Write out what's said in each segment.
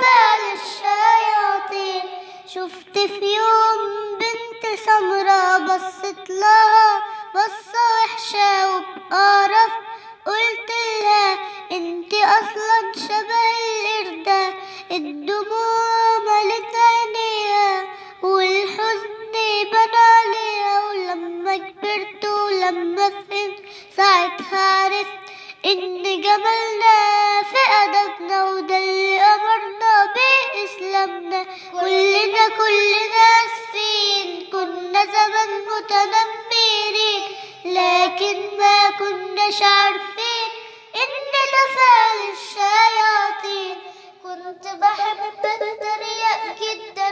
فعل الشياطين. شفت في يوم بنت سمرة بصت لها بصة وحشة وبقرف، قلت لها انت اصلا شبه القردة. الدموع ملت عينيها والحزن بان عليها، ولما كبرت ولما فهمت ساعتها عرفت ان جمالنا في ادبنا، وده اللي امرنا باسلامنا. كلنا اسفين، كنا زمان متنمرين، لكن ما كناش عارفين ان ده فعل الشياطين. كنت بحب التريق جدا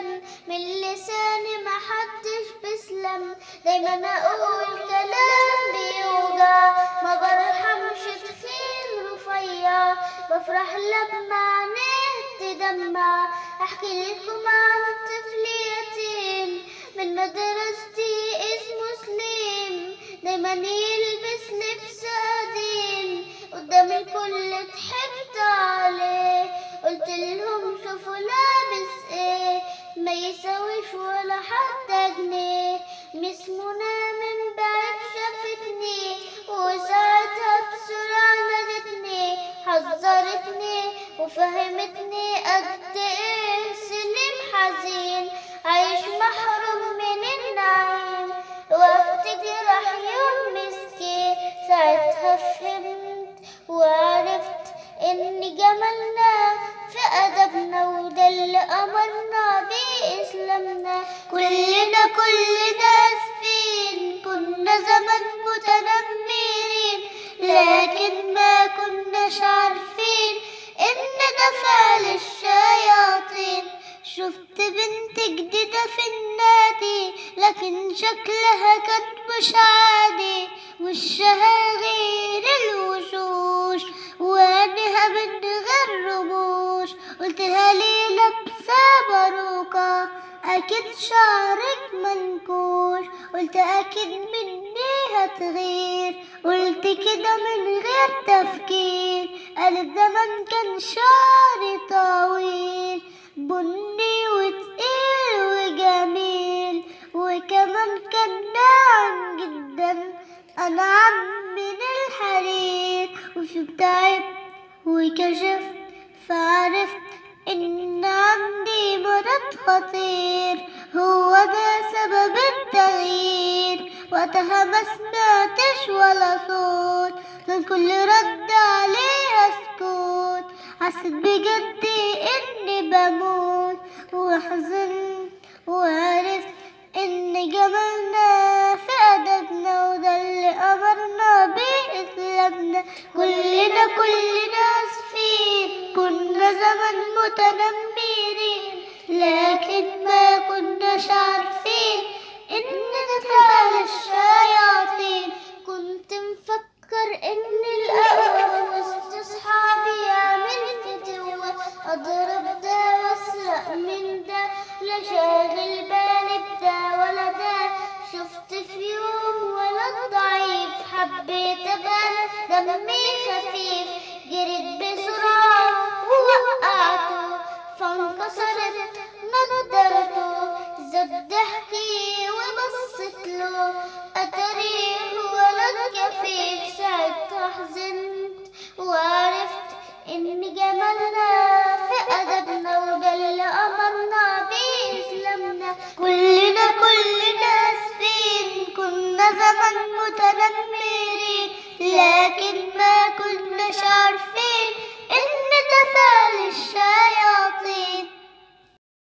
من لساني، محدش بيسلم، دايما اقول كلام بيوجع، ما برحمش تخين رفيع، بفرح لما عينيه تدمع. احكي لكم عن طفل يتيم من مدرستي اسمه سليم، دايما يلبس لبس قديم، قدام الكل ضحكت عليه، قلت لهم شوفوا لابس ايه، ما يساويش ولا حتى جنيه. مس منى من بعيد شافتني وساعتها بسرعة نادتني، حذرتني وفهمتني قد ايه سليم حزين، عايش محروم من النعيم، وقت جرح يوم مسكين. ساعتها فهمت وعرفت ان جمالنا في ادبنا، وده اللي امرنا باسلامنا. كلنا اسفين، كنا زمان متنمرين، لكن ما كناش عارفين ان ده فعل الشياطين. شفت بنت جديدة في النادي لكن شكلها كان مش عادي، وشها غير الوشوش وعينها من غير رموش. قلت لها ليه لابسة باروكة؟ أكيد شعرك منكوش. قلت أكيد مني هتغير، قلت كده من غير تفكير. قالت زمان كان شعري طويل بني وتقيل وجميل، وكمان كان ناعم جدا أنعم من الحرير. وشفت عيب وكشفت فعرفت إن عندي مرض خطير، هو ده سبب التغيير. وقتها ما سمعتش ولا صوت، كان كل رد عليها سكوت. حسيت بجد إني بموت وحزنت وعرفت